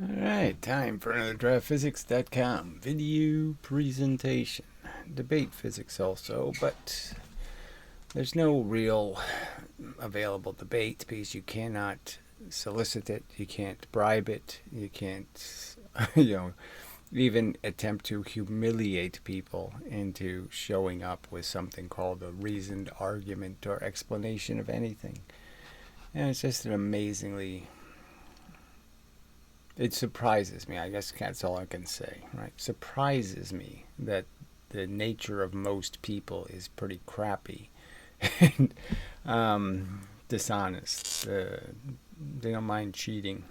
Alright, time for another DraftPhysics.com video presentation. Debate physics also, but there's no real available debate because you cannot solicit it, you can't bribe it, you can't, even attempt to humiliate people into showing up with something called a reasoned argument or explanation of anything. And it's just an amazingly it surprises me. I guess that's all I can say, right? Surprises me that the nature of most people is pretty crappy and dishonest. They don't mind cheating.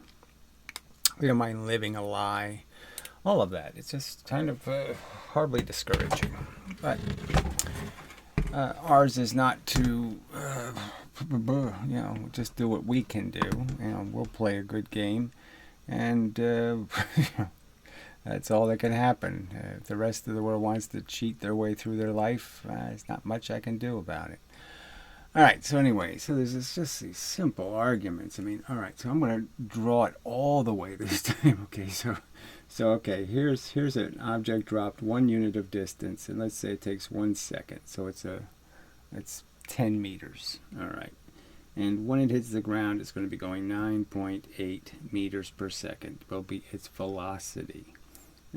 They don't mind living a lie. All of that. It's just kind of horribly discouraging. But ours is not to, just do what we can do. We'll play a good game. And that's all that can happen. If the rest of the world wants to cheat their way through their life, there's not much I can do about it. All right, so anyway, so there's just these simple arguments. All right, so I'm going to draw it all the way this time. Okay, so okay, here's an object dropped 1 unit of distance, and let's say it takes 1 second. So it's 10 meters. All right. And when it hits the ground, it's going to be going 9.8 meters per second. Will be its velocity.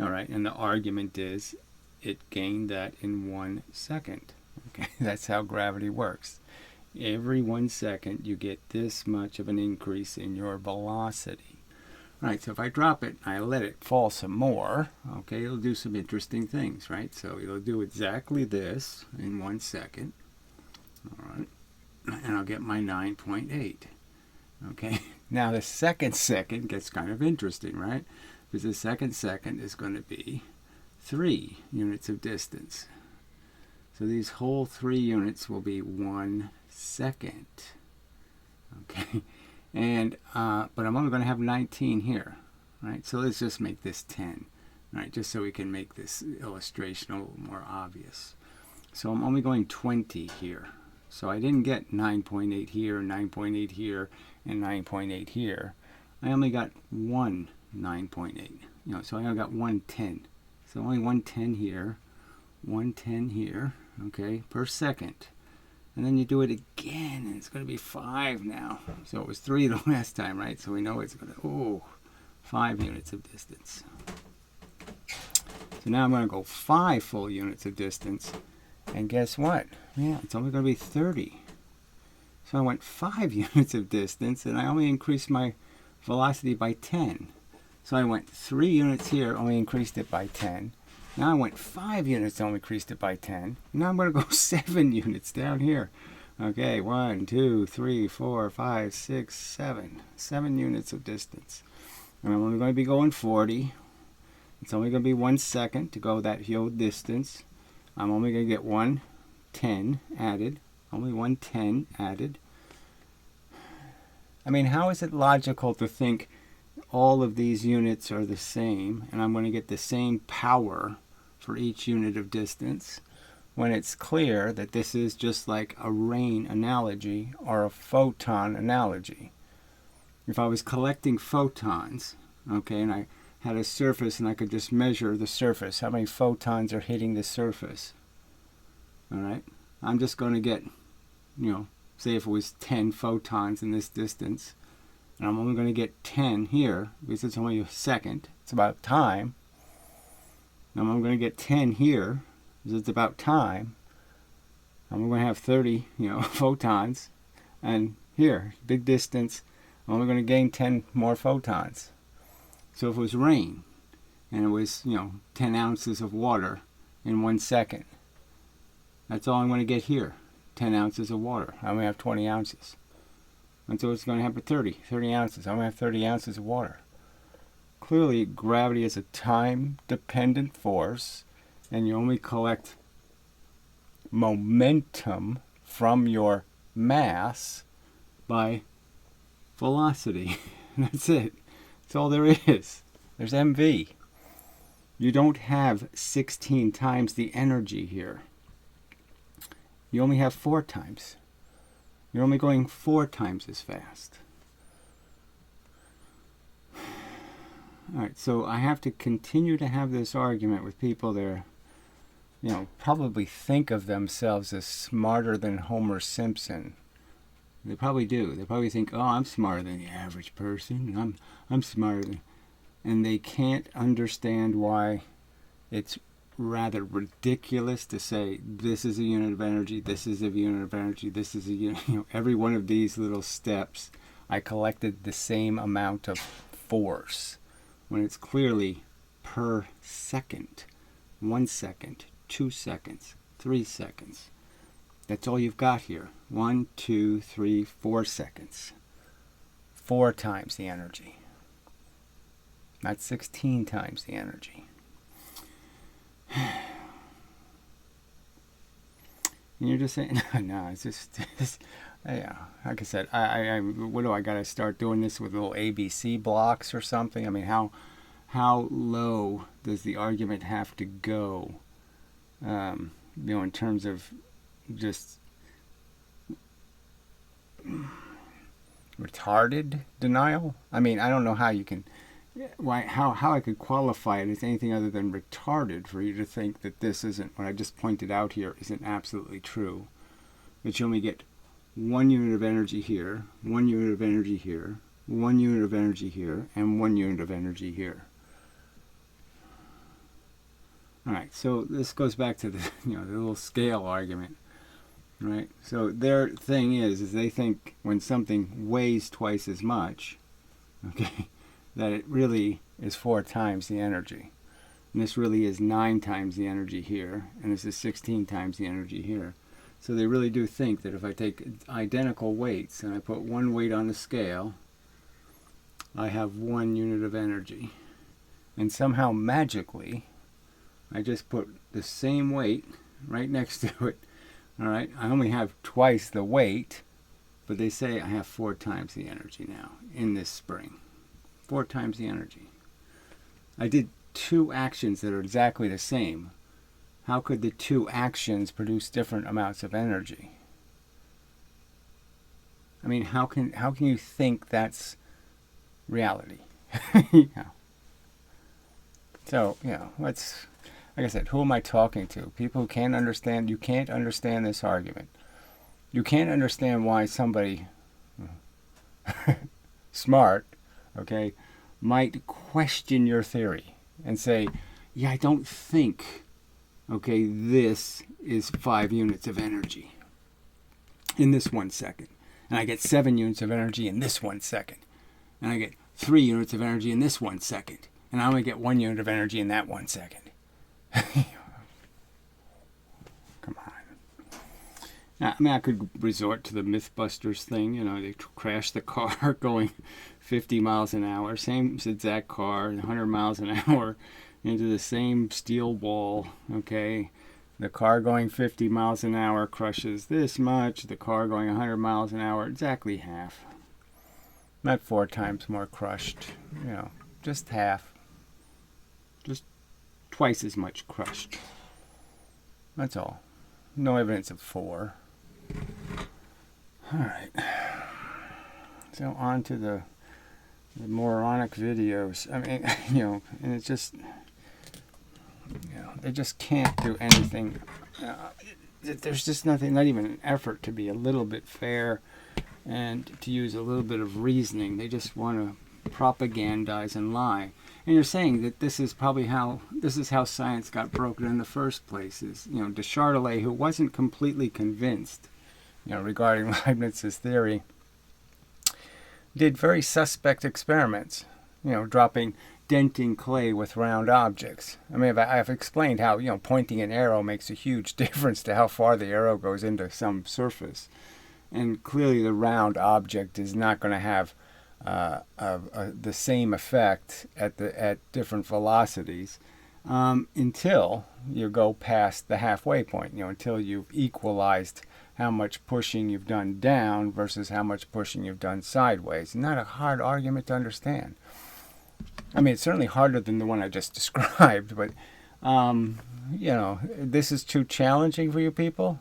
All right, and the argument is it gained that in 1 second. Okay, that's how gravity works. Every 1 second, you get this much of an increase in your velocity. All right, so if I drop it, I let it fall some more. Okay, it'll do some interesting things, right? So it'll do exactly this in 1 second. All right. And I'll get my 9.8. Okay, now the second gets kind of interesting, right? Because the second is going to be 3 units of distance. So these whole 3 units will be 1 second. Okay, and but I'm only going to have 19 here, right? So let's just make this 10, right? Just so we can make this illustration a little more obvious. So I'm only going 20 here. So I didn't get 9.8 here, 9.8 here, and 9.8 here. I only got one 9.8. So I only got 110. So only 110 here, 110 here, okay, per second. And then you do it again, and it's going to be 5 now. So it was 3 the last time, right? So we know it's going to, 5 units of distance. So now I'm going to go 5 full units of distance. And guess what? Yeah, it's only going to be 30. So I went 5 units of distance, and I only increased my velocity by 10. So I went 3 units here, only increased it by 10. Now I went 5 units, only increased it by 10. Now I'm going to go 7 units down here. Okay, 1, 2, 3, 4, 5, 6, 7. 7 units of distance. And I'm only going to be going 40. It's only going to be 1 second to go that whole distance. I'm only going to get 110 added. Only 110 added. How is it logical to think all of these units are the same and I'm going to get the same power for each unit of distance when it's clear that this is just like a rain analogy or a photon analogy? If I was collecting photons, okay, and I had a surface and I could just measure the surface, how many photons are hitting the surface. All right, I'm just going to get, say if it was 10 photons in this distance, and I'm only going to get 10 here because it's only a second, it's about time. And I'm going to get 10 here because it's about time. I'm going to have 30, photons, and here, big distance, I'm only going to gain 10 more photons. So if it was rain, and it was, 10 ounces of water in 1 second, that's all I'm going to get here, 10 ounces of water. I only have 20 ounces. And so it's going to have 30 ounces. I'm going to have 30 ounces of water. Clearly, gravity is a time-dependent force, and you only collect momentum from your mass by velocity. That's it. That's all there is. There's mv. You don't have 16 times the energy here. You only have 4 times. You're only going 4 times as fast. All right, so I have to continue to have this argument with people that are, probably think of themselves as smarter than Homer Simpson. They probably do. They probably think, oh, I'm smarter than the average person, and I'm smarter than... And they can't understand why it's rather ridiculous to say this is a unit of energy, this is a unit of energy, this is a unit... every one of these little steps, I collected the same amount of force, when it's clearly per second. 1 second, 2 seconds, 3 seconds. That's all you've got here. 1, 2, 3, 4 seconds. 4 times the energy. Not 16 times the energy. And you're just saying, no, it's just yeah. Like I said, what do I got to start doing this with little ABC blocks or something? I mean, how low does the argument have to go? In terms of just retarded denial. I mean, I don't know how you can, how I could qualify it as anything other than retarded for you to think that this isn't, what I just pointed out here, isn't absolutely true. That you only get 1 unit of energy here, 1 unit of energy here, 1 unit of energy here, and 1 unit of energy here. All right, so this goes back to the, the little scale argument, right? So their thing is they think when something weighs twice as much, okay, that it really is 4 times the energy. And this really is 9 times the energy here, and this is 16 times the energy here. So they really do think that if I take identical weights and I put one weight on the scale, I have 1 unit of energy. And somehow magically, I just put the same weight right next to it. All right, I only have twice the weight, but they say I have 4 times the energy now in this spring. 4 times the energy. I did 2 actions that are exactly the same. How could the 2 actions produce different amounts of energy? I mean, how can you think that's reality? Yeah. So, let's... Like I said, who am I talking to? People who can't understand. You can't understand this argument. You can't understand why somebody smart, okay, might question your theory and say, yeah, I don't think, okay, this is 5 units of energy in this 1 second. And I get 7 units of energy in this 1 second. And I get 3 units of energy in this 1 second. And I only get 1 unit of energy in that 1 second. Come on. Now, I mean, I could resort to the Mythbusters thing. They crash the car going 50 miles an hour, same exact car, 100 miles an hour, into the same steel wall. Okay, the car going 50 miles an hour crushes this much. The car going 100 miles an hour, exactly half. Not 4 times more crushed. Just half. Just twice as much crushed. That's all. No evidence of 4. Alright. So on to the moronic videos. I mean, and it's just, they just can't do anything. There's just nothing, not even an effort to be a little bit fair and to use a little bit of reasoning. They just want to propagandize and lie. And you're saying that this is how science got broken in the first place. Is de Chardin, who wasn't completely convinced, regarding Leibniz's theory, did very suspect experiments, dropping denting clay with round objects. I mean, I've explained how pointing an arrow makes a huge difference to how far the arrow goes into some surface, and clearly the round object is not going to have the same effect at different velocities until you go past the halfway point, until you've equalized how much pushing you've done down versus how much pushing you've done sideways. Not a hard argument to understand. I mean, it's certainly harder than the one I just described, but this is too challenging for you people.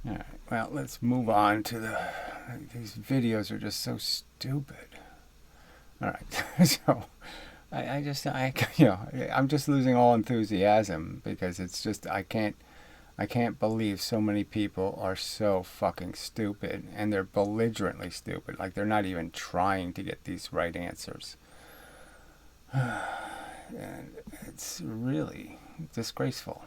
All right, well, let's move on to these videos are just so stupid. All right. So I'm just losing all enthusiasm because it's just, I can't believe so many people are so fucking stupid, and they're belligerently stupid. Like, they're not even trying to get these right answers. And it's really disgraceful.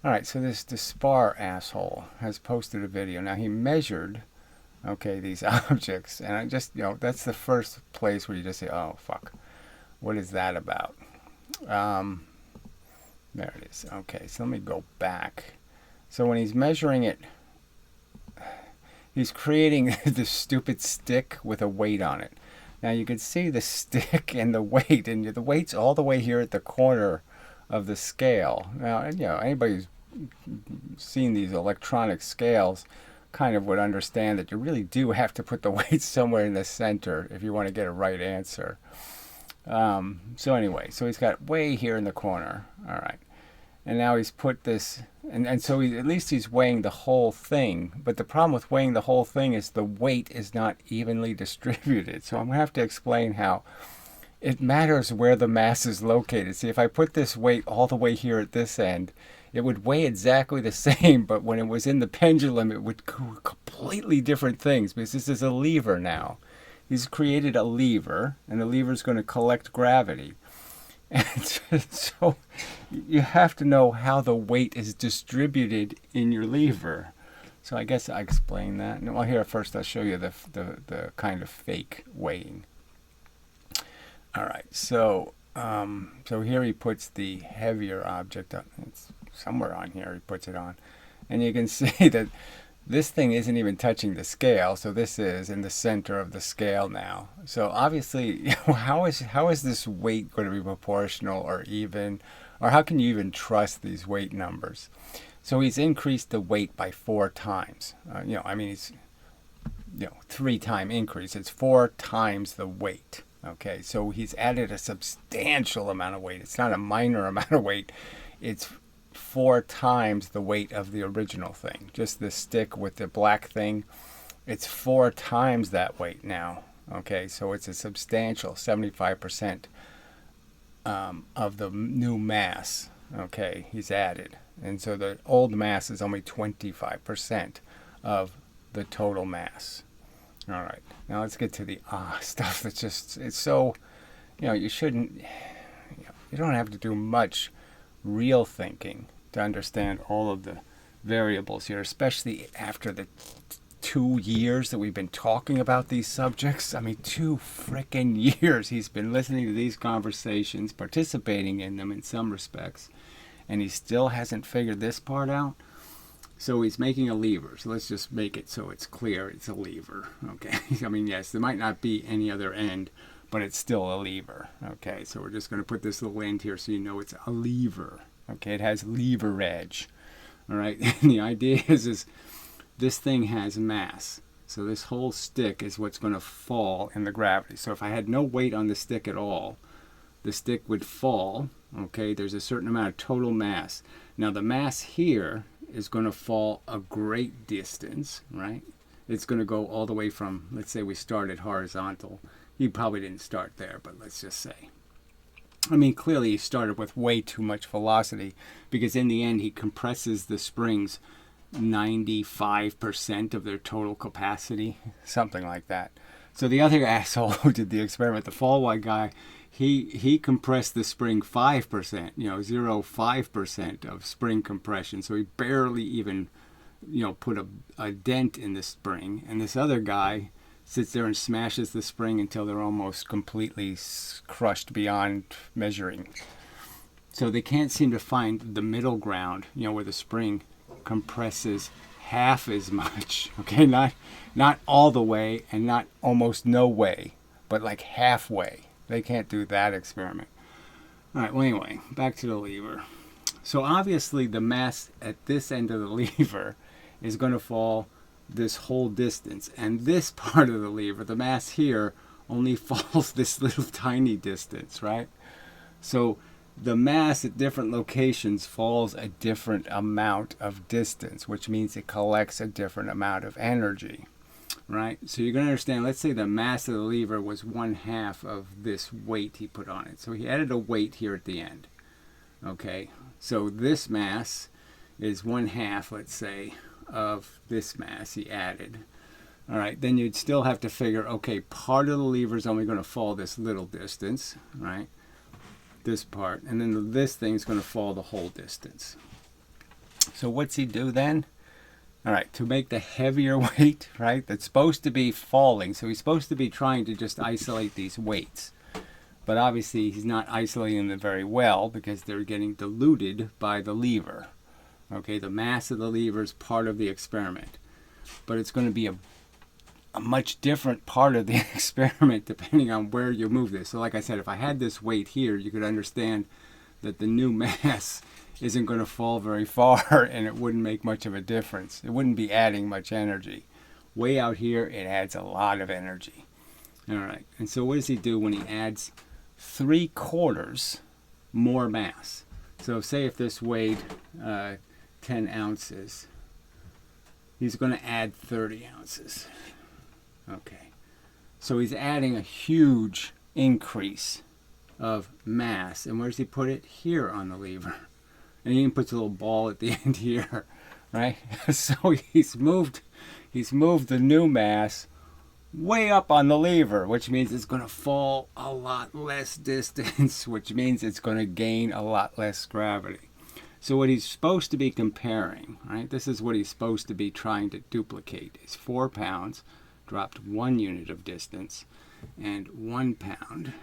All right, so this Despar asshole has posted a video. Now, he measured, okay, these objects, and I just, that's the first place where you just say, oh, fuck, what is that about? There it is. Okay, so let me go back. So when he's measuring it, he's creating this stupid stick with a weight on it. Now you can see the stick and the weight, and the weight's all the way here at the corner of the scale. Now, anybody who's seen these electronic scales kind of would understand that you really do have to put the weight somewhere in the center if you want to get a right answer. So anyway, so he's got way here in the corner. All right. And now he's put this, and so at least he's weighing the whole thing. But the problem with weighing the whole thing is the weight is not evenly distributed. So I'm going to have to explain how it matters where the mass is located. See, if I put this weight all the way here at this end, it would weigh exactly the same, but when it was in the pendulum, it would do completely different things, because this is a lever now. He's created a lever, and the lever is going to collect gravity. And so you have to know how the weight is distributed in your lever. So I guess I explain that. Well, here first I'll show you the kind of fake weighing. All right, so here he puts the heavier object up. It's somewhere on here he puts it on. And you can see that this thing isn't even touching the scale, so this is in the center of the scale now. So obviously, how is this weight going to be proportional or even, or how can you even trust these weight numbers? So he's increased the weight by 4 times. He's 3-time increase. It's 4 times the weight. Okay, so he's added a substantial amount of weight. It's not a minor amount of weight. It's 4 times the weight of the original thing. Just the stick with the black thing, it's 4 times that weight now. Okay, so it's a substantial 75% of the new mass. Okay, he's added. And so the old mass is only 25% of the total mass. All right, now let's get to the stuff that's just, it's so, you shouldn't, you don't have to do much real thinking to understand all of the variables here, especially after the 2 years that we've been talking about these subjects. I mean, 2 frickin' years he's been listening to these conversations, participating in them in some respects, and he still hasn't figured this part out. So he's making a lever. So let's just make it so it's clear it's a lever. Okay. I mean, yes, there might not be any other end, but it's still a lever. Okay. So we're just going to put this little end here so you know it's a lever. Okay. It has lever edge. All right. And the idea is this thing has mass. So this whole stick is what's going to fall in the gravity. So if I had no weight on the stick at all, the stick would fall. Okay. There's a certain amount of total mass. Now the mass here is going to fall a great distance, right? It's going to go all the way from, let's say we started horizontal. He probably didn't start there, but let's just say. I mean, clearly he started with way too much velocity, because in the end he compresses the springs 95% of their total capacity, something like that. So the other asshole who did the experiment, the fall white guy, he compressed the spring 5%, 0.5% of spring compression. So he barely even, put a dent in the spring. And this other guy sits there and smashes the spring until they're almost completely crushed beyond measuring. So they can't seem to find the middle ground, where the spring compresses half as much. Okay, not all the way and not almost no way, but like halfway. They can't do that experiment. All right, well, anyway, back to the lever. So obviously the mass at this end of the lever is going to fall this whole distance. And this part of the lever, the mass here, only falls this little tiny distance, right? So the mass at different locations falls a different amount of distance, which means it collects a different amount of energy. right? So you're going to understand, let's say the mass of the lever was 1/2 of this weight he put on it. So he added a weight here at the end. Okay, so this mass is 1/2, let's say, of this mass he added. All right, then you'd still have to figure, okay, part of the lever is only going to fall this little distance, right? This part, and then this thing is going to fall the whole distance. So what's he do then? All right, to make the heavier weight, right, that's supposed to be falling, so he's supposed to be trying to just isolate these weights. But obviously he's not isolating them very well because they're getting diluted by the lever. Okay, the mass of the lever is part of the experiment. But it's going to be a much different part of the experiment depending on where you move this. So like I said, if I had this weight here, you could understand that the new mass isn't going to fall very far and it wouldn't make much of a difference. It wouldn't be adding much energy. Way out here, it adds a lot of energy. All right, and so what does he do when he adds 3/4 more mass? So say if this weighed 10 ounces, he's going to add 30 ounces. Okay, so he's adding a huge increase of mass. And where does he put it? Here on the lever. And he even puts a little ball at the end here, right? So he's moved the new mass way up on the lever, which means it's going to fall a lot less distance, which means it's going to gain a lot less gravity. So what he's supposed to be comparing, right? This is what he's supposed to be trying to duplicate. Is 4 pounds dropped 1 unit of distance, and 1 pound,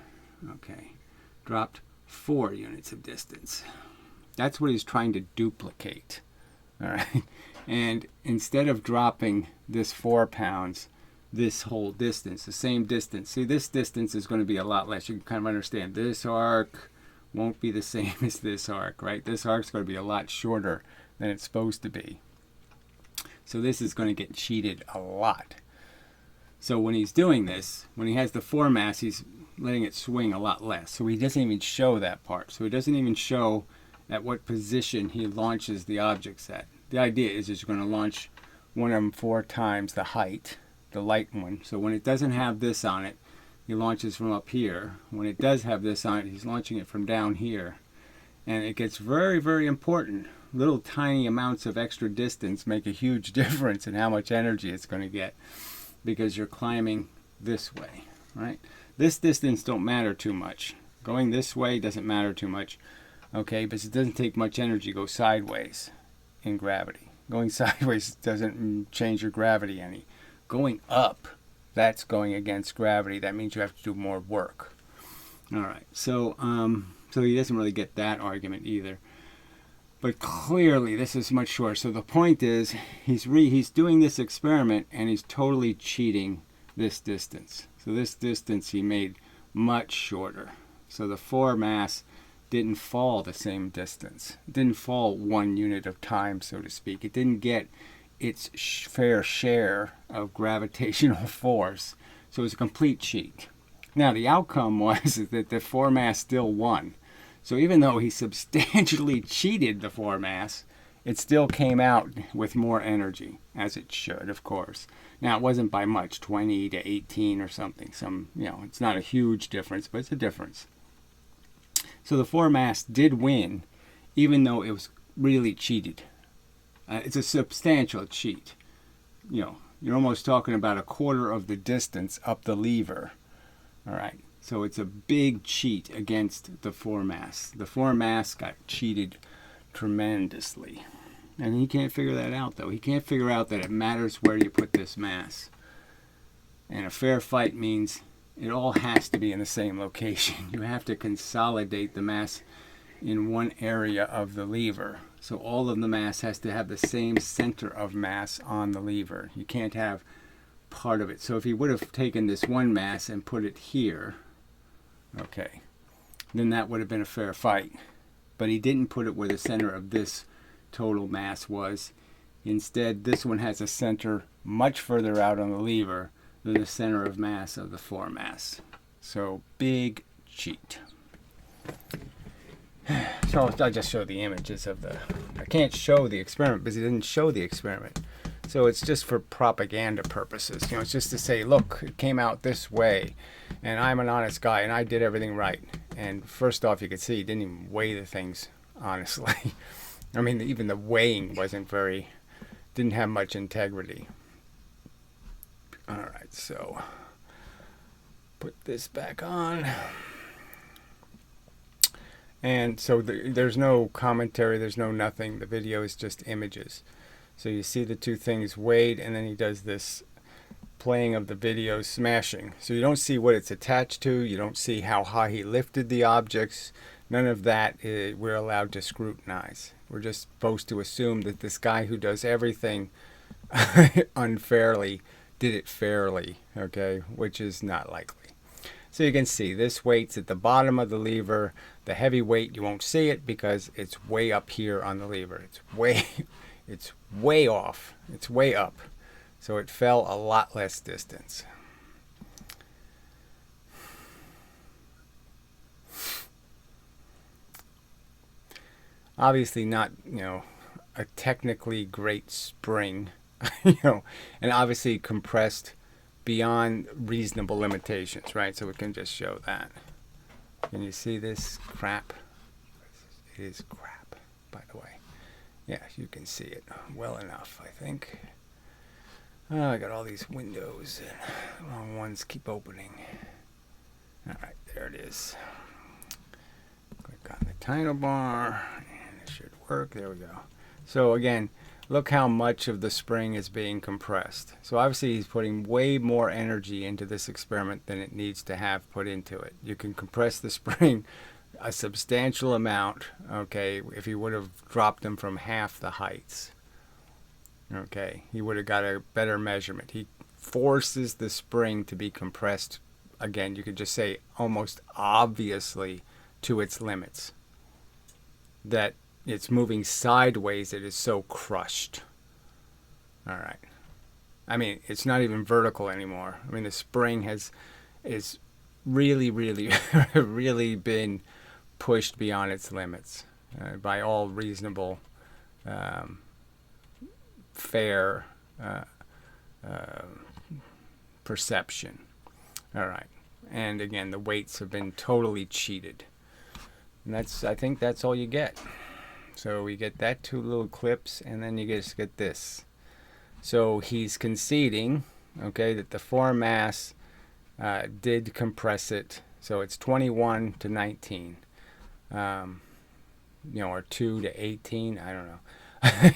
okay, dropped 4 units of distance. That's what he's trying to duplicate. All right. And instead of dropping this 4 pounds, this whole distance, the same distance. See, this distance is going to be a lot less. You can kind of understand this arc won't be the same as this arc, right? This arc's going to be a lot shorter than it's supposed to be. So this is going to get cheated a lot. So when he's doing this, when he has the 4 mass, he's letting it swing a lot less. So he doesn't even show that part. So he doesn't even show at what position he launches the objects at. The idea is you're going to launch one of them 4 times the height, the light one. So when it doesn't have this on it, he launches from up here. When it does have this on it, he's launching it from down here. And it gets very, very important. Little tiny amounts of extra distance make a huge difference in how much energy it's going to get, because you're climbing this way, right? This distance don't matter too much. Going this way doesn't matter too much, okay? But it doesn't take much energy to go sideways in gravity. Going sideways doesn't change your gravity any. Going up, that's going against gravity. That means you have to do more work. All right, so he doesn't really get that argument either. But clearly, this is much shorter. So the point is, he's doing this experiment, and he's totally cheating this distance. So this distance he made much shorter. So the 4 mass didn't fall the same distance. It didn't fall 1 unit of time, so to speak. It didn't get its fair share of gravitational force. So it was a complete cheat. Now, the outcome was that the 4 mass still won. So even though he substantially cheated the 4 mass, it still came out with more energy, as it should, of course. Now, it wasn't by much, 20 to 18 or something. It's not a huge difference, but it's a difference. So the 4 mass did win, even though it was really cheated. It's a substantial cheat. You're almost talking about 1/4 of the distance up the lever. All right. So it's a big cheat against the 4 mass. The 4 mass got cheated tremendously. And he can't figure that out, though. He can't figure out that it matters where you put this mass. And a fair fight means it all has to be in the same location. You have to consolidate the mass in one area of the lever. So all of the mass has to have the same center of mass on the lever. You can't have part of it. So if he would have taken this 1 mass and put it here, okay, then that would have been a fair fight. But he didn't put it where the center of this total mass was. Instead, this one has a center much further out on the lever than the center of mass of the 4 mass. So, big cheat. So I'll just show the images of I can't show the experiment because he didn't show the experiment. So it's just for propaganda purposes. You know, it's just to say, look, it came out this way, and I'm an honest guy, and I did everything right. And first off, you could see he didn't even weigh the things, honestly. I mean, even the weighing didn't have much integrity. All right, so put this back on. And so there's no commentary, there's no nothing. The video is just images. So you see the two things weighed, and then he does this playing of the video smashing. So you don't see what it's attached to. You don't see how high he lifted the objects. None of that we're allowed to scrutinize. We're just supposed to assume that this guy who does everything unfairly did it fairly, okay, which is not likely. So you can see this weight's at the bottom of the lever. The heavy weight, you won't see it because it's way up here on the lever. It's way off. It's way up. So it fell a lot less distance. Obviously not, a technically great spring, and obviously compressed beyond reasonable limitations, right? So we can just show that. Can you see this crap? It is crap, by the way. Yeah, you can see it well enough, I think. Oh, I got all these windows, and the wrong ones keep opening. All right, there it is. Click on the title bar, and it should work. There we go. So again, look how much of the spring is being compressed. So obviously he's putting way more energy into this experiment than it needs to have put into it. You can compress the spring a substantial amount, okay, if he would have dropped them from half the heights. Okay, he would have got a better measurement. He forces the spring to be compressed, again, you could just say almost obviously to its limits. That it's moving sideways, it is so crushed. All right. I mean, it's not even vertical anymore. I mean, the spring is really, really, really been pushed beyond its limits by all reasonable, fair perception. All right. And again, the weights have been totally cheated. And I think that's all you get. So we get that two little clips, and then you just get this. So he's conceding, okay, that the foreign mass did compress it. So it's 21 to 19, or 2 to 18. I don't know.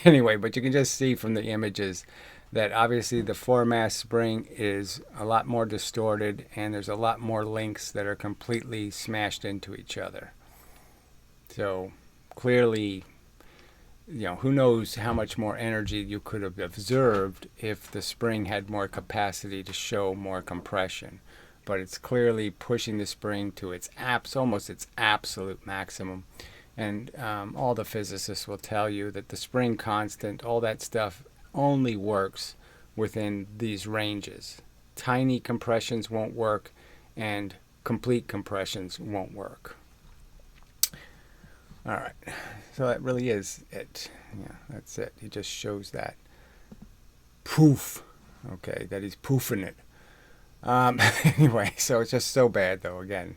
Anyway, but you can just see from the images that obviously the foreign mass spring is a lot more distorted, and there's a lot more links that are completely smashed into each other. So clearly, who knows how much more energy you could have observed if the spring had more capacity to show more compression. But it's clearly pushing the spring to almost its absolute maximum. And all the physicists will tell you that the spring constant, all that stuff, only works within these ranges. Tiny compressions won't work, and complete compressions won't work. All right, so that really is it. Yeah, that's it. He just shows that poof, okay, that he's poofing it. Anyway, so it's just so bad, though. Again,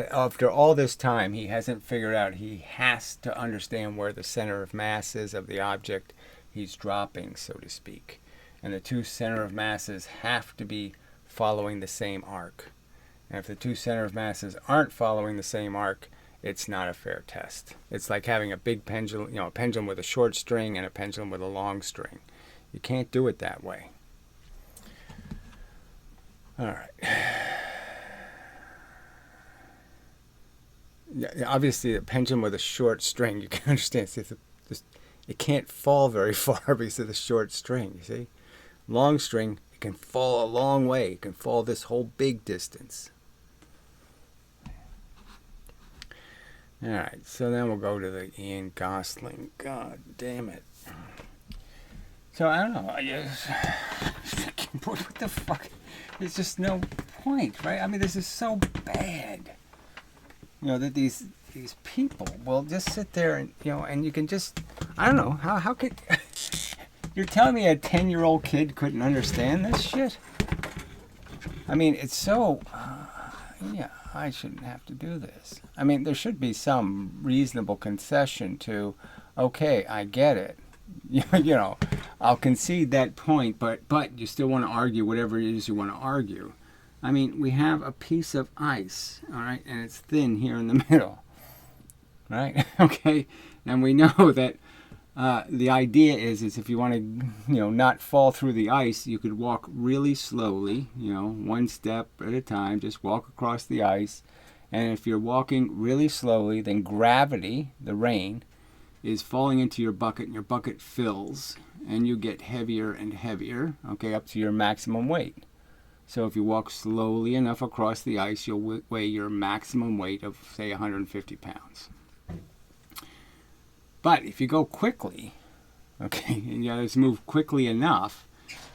after all this time, he hasn't figured out. He has to understand where the center of mass is of the object he's dropping, so to speak. And the two center of masses have to be following the same arc. And if the two center of masses aren't following the same arc, it's not a fair test. It's like having a big pendulum, a pendulum with a short string and a pendulum with a long string. You can't do it that way. All right. Yeah, obviously, a pendulum with a short string, you can understand. See, it can't fall very far because of the short string, you see? Long string, it can fall a long way. It can fall this whole big distance. All right, so then we'll go to the Ian Gosling. God damn it. So, I don't know. What the fuck? There's just no point, right? I mean, this is so bad. That these people will just sit there and, and you can just, I don't know, how could, You're telling me a 10-year-old kid couldn't understand this shit? I mean, it's so... yeah, I shouldn't have to do this. I mean, there should be some reasonable concession to, okay, I get it. You know, I'll concede that point, but you still want to argue whatever it is you want to argue. I mean, we have a piece of ice, all right, and it's thin here in the middle, right? Okay, and we know that the idea is if you want to, not fall through the ice, you could walk really slowly, one step at a time, just walk across the ice. And if you're walking really slowly, then gravity, the rain, is falling into your bucket, and your bucket fills, and you get heavier and heavier, okay, up to your maximum weight. So if you walk slowly enough across the ice, you'll weigh your maximum weight of, say, 150 pounds. But if you go quickly, okay, and you just move quickly enough,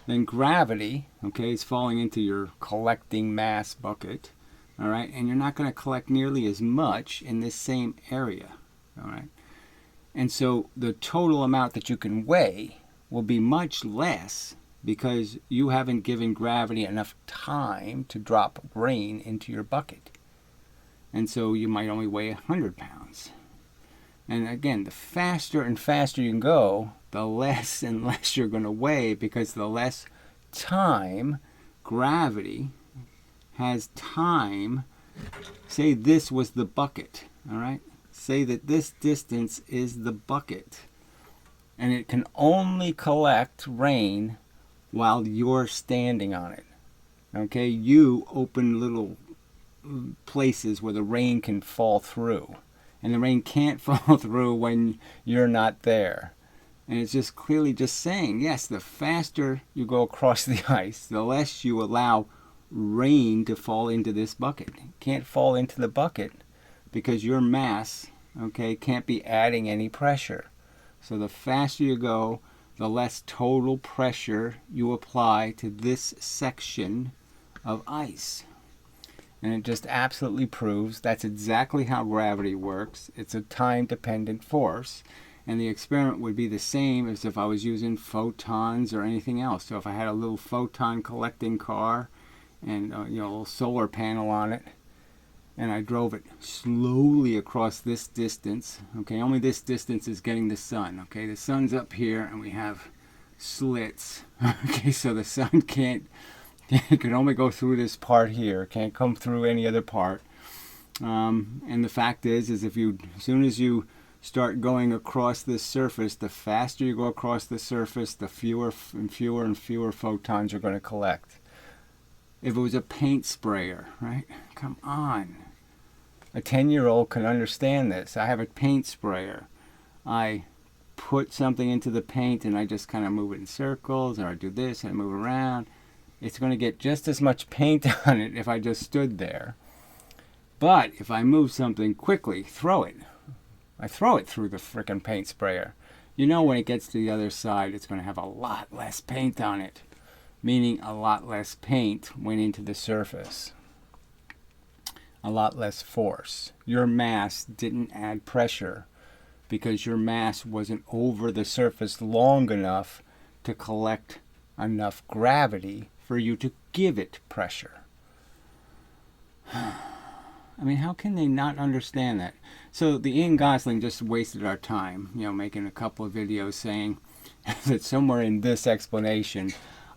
then gravity, okay, is falling into your collecting mass bucket, all right, and you're not going to collect nearly as much in this same area, all right. And so the total amount that you can weigh will be much less because you haven't given gravity enough time to drop rain into your bucket. And so you might only weigh 100 pounds. And again, the faster and faster you can go, the less and less you're going to weigh, because the less time gravity has time. Say this was the bucket, all right? Say that this distance is the bucket, and it can only collect rain while you're standing on it. Okay, you open little places where the rain can fall through, and the rain can't fall through when you're not there. And it's just clearly just saying, yes, the faster you go across the ice, the less you allow rain to fall into this bucket. It can't fall into the bucket because your mass, okay, can't be adding any pressure. So the faster you go, the less total pressure you apply to this section of ice. And it just absolutely proves that's exactly how gravity works. It's a time-dependent force. And the experiment would be the same as if I was using photons or anything else. So if I had a little photon collecting car and a little solar panel on it, and I drove it slowly across this distance, okay, only this distance is getting the sun, okay, the sun's up here and we have slits, okay, so the sun it can only go through this part here, can't come through any other part. And the fact is as soon as you start going across this surface, the faster you go across the surface, the fewer and fewer and fewer photons you're going to collect. If it was a paint sprayer, right? Come on. A 10-year-old can understand this. I have a paint sprayer. I put something into the paint and I just kind of move it in circles, or I do this and I move around. It's going to get just as much paint on it if I just stood there. But if I move something quickly, I throw it through the frickin' paint sprayer. When it gets to the other side, it's going to have a lot less paint on it. Meaning a lot less paint went into the surface. A lot less force. Your mass didn't add pressure because your mass wasn't over the surface long enough to collect enough gravity for you to give it pressure. I mean, how can they not understand that? So the Ian Gosling just wasted our time, making a couple of videos saying that somewhere in this explanation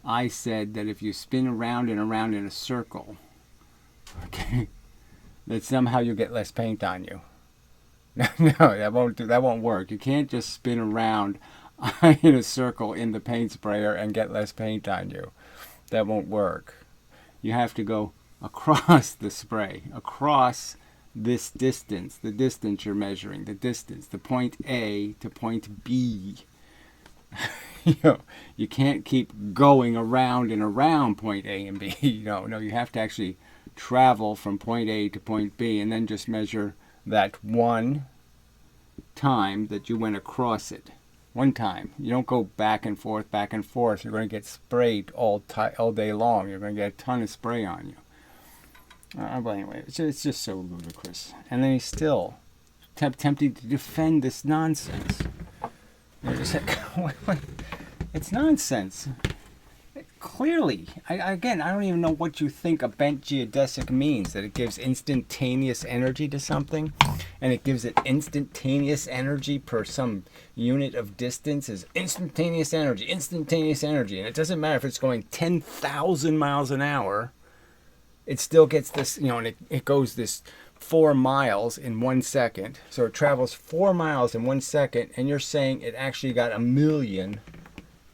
I said that if you spin around and around in a circle, okay, that somehow you'll get less paint on you. No, that won't work. You can't just spin around in a circle in the paint sprayer and get less paint on you. That won't work. You have to go across the spray, across this distance, the distance you're measuring, the point A to point B. You can't keep going around and around point A and B. No, you have to actually travel from point A to point B and then just measure that one time that you went across it. One time. You don't go back and forth, back and forth. You're going to get sprayed all day long. You're going to get a ton of spray on you. But anyway, it's just so ludicrous. And then he's still tempting to defend this nonsense. You're just like, It's nonsense. Clearly, again, I don't even know what you think a bent geodesic means, that it gives instantaneous energy to something, and it gives it instantaneous energy per some unit of distance is instantaneous energy, and it doesn't matter if it's going 10,000 miles an hour, it still gets this, and it goes this 4 miles in 1 second, so it travels 4 miles in 1 second, and you're saying it actually got 1,000,000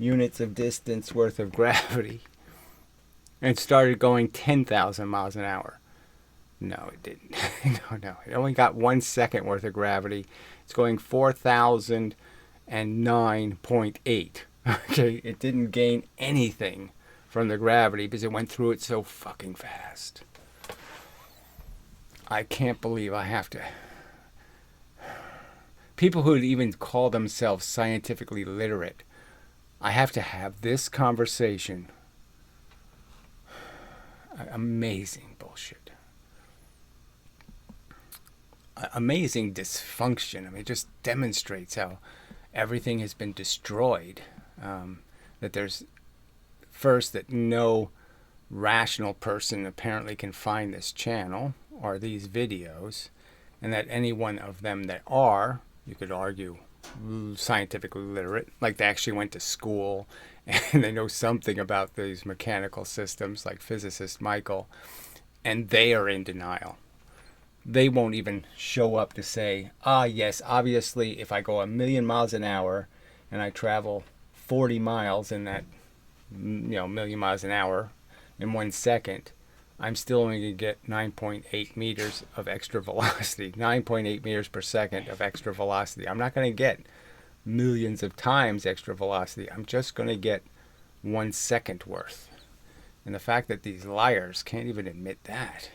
units of distance worth of gravity and started going 10,000 miles an hour. No, it didn't. No. It only got 1 second worth of gravity. It's going 4,009.8. Okay, it didn't gain anything from the gravity because it went through it so fucking fast. I can't believe I have to. People who would even call themselves scientifically literate, I have to have this conversation. Amazing bullshit. Amazing dysfunction. I mean, it just demonstrates how everything has been destroyed. That there's, first, that no rational person apparently can find this channel or these videos, and that any one of them that are, you could argue, scientifically literate, like they actually went to school and they know something about these mechanical systems, like physicist Michael, and they are in denial. They won't even show up to say, yes, obviously if I go 1,000,000 miles an hour and I travel 40 miles in that 1,000,000 miles an hour in 1 second, I'm still only going to get 9.8 meters of extra velocity, 9.8 meters per second of extra velocity. I'm not going to get millions of times extra velocity. I'm just going to get 1 second worth. And the fact that these liars can't even admit that,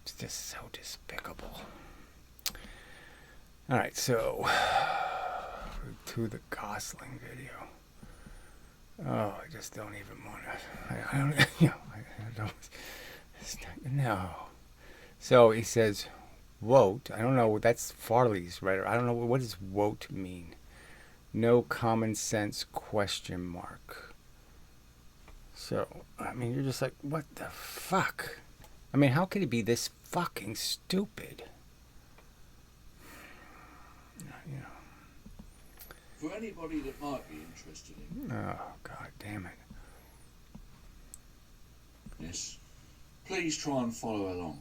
it's just so despicable. All right, so to the Gosling video. Oh, I just don't even want to. I don't. No. So he says, "Wote." I don't know. That's Farley's, right? I don't know, what does "wote" mean. No common sense ? So I mean, you're just like, what the fuck? I mean, how could he be this fucking stupid? For anybody that might be interested in. Oh, God damn it. Yes. Please try and follow along.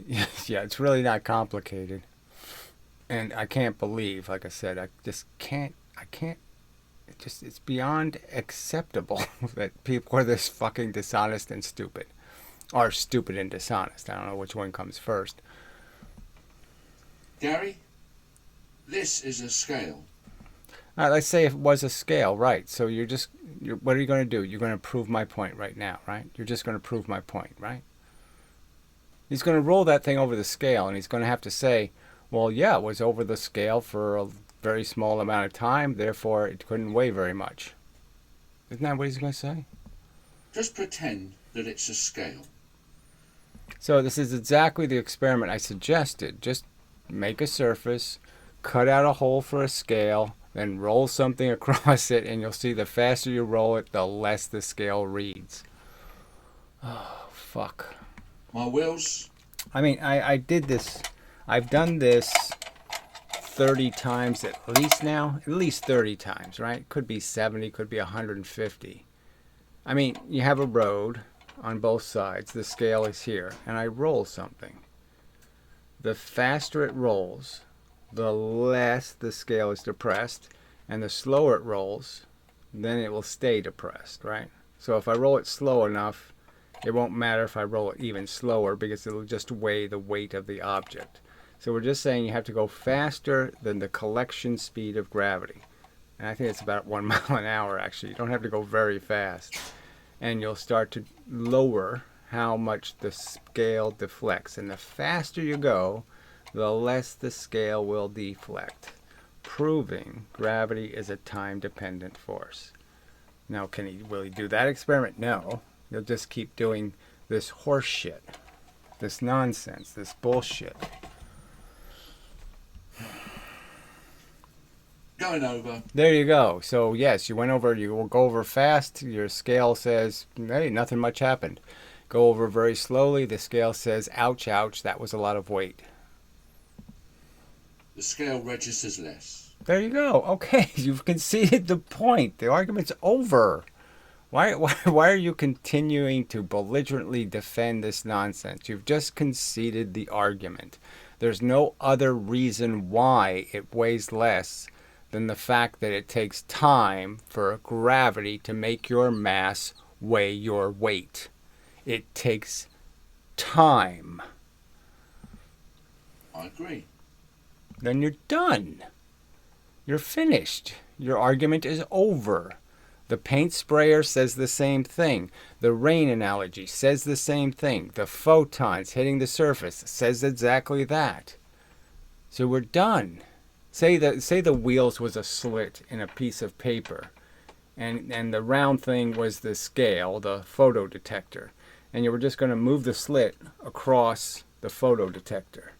Yes, yeah, it's really not complicated. And I can't believe, like I said, I can't, it's beyond acceptable that people are this fucking dishonest and stupid. Or stupid and dishonest. I don't know which one comes first. Gary, this is a scale. Let's say it was a scale, right? So what are you going to do? You're going to prove my point right now, right? You're just going to prove my point, right? He's going to roll that thing over the scale, and he's going to have to say, well, yeah, it was over the scale for a very small amount of time, therefore it couldn't weigh very much. Isn't that what he's going to say? Just pretend that it's a scale. So this is exactly the experiment I suggested. Just make a surface, cut out a hole for a scale, then roll something across it, and you'll see the faster you roll it, the less the scale reads. Oh, fuck. My wheels? I mean, I did this. I've done this 30 times at least now. At least 30 times, right? Could be 70, could be 150. I mean, you have a road on both sides. The scale is here, and I roll something. The faster it rolls, the less the scale is depressed, and the slower it rolls, then it will stay depressed, right? So if I roll it slow enough, it won't matter if I roll it even slower because it'll just weigh the weight of the object. So we're just saying you have to go faster than the collection speed of gravity. And I think it's about 1 mile an hour, actually. You don't have to go very fast. And you'll start to lower how much the scale deflects. And the faster you go, the less the scale will deflect, proving gravity is a time-dependent force. Now, will he do that experiment? No. He'll just keep doing this horse shit, this nonsense, this bullshit. Going over. There you go. So yes, you went over. You will go over fast. Your scale says, "Hey, nothing much happened." Go over very slowly. The scale says, "Ouch, ouch, that was a lot of weight." The scale registers less. There you go. Okay, you've conceded the point. The argument's over. Why are you continuing to belligerently defend this nonsense? You've just conceded the argument. There's no other reason why it weighs less than the fact that it takes time for gravity to make your mass weigh your weight. It takes time. I agree. Then you're done. You're finished. Your argument is over. The paint sprayer says the same thing. The rain analogy says the same thing. The photons hitting the surface says exactly that. So we're done. Say the wheels was a slit in a piece of paper, and the round thing was the scale, the photo detector, and you were just going to move the slit across the photo detector.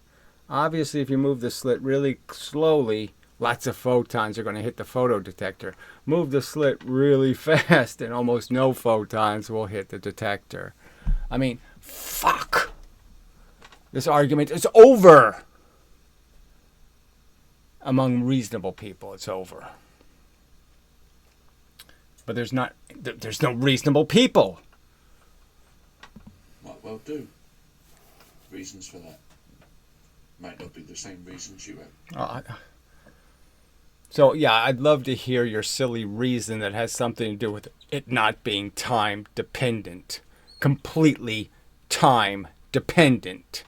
Obviously, if you move the slit really slowly, lots of photons are going to hit the photo detector. Move the slit really fast, and almost no photons will hit the detector. I mean, fuck. This argument is over. Among reasonable people, it's over. But there's no reasonable people. Might well do. Reasons for that. Might not be the same reasons you have. So, yeah, I'd love to hear your silly reason that has something to do with it not being time dependent. Completely time dependent.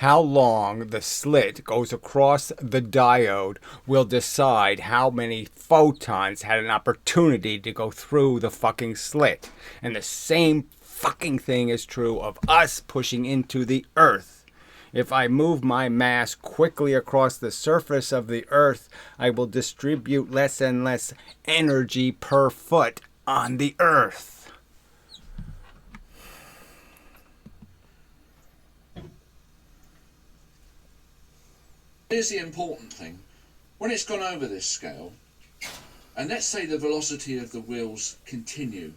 How long the slit goes across the diode will decide how many photons had an opportunity to go through the fucking slit. And the same fucking thing is true of us pushing into the Earth. If I move my mass quickly across the surface of the Earth, I will distribute less and less energy per foot on the Earth. Here's the important thing. When it's gone over this scale, and let's say the velocity of the wheels continue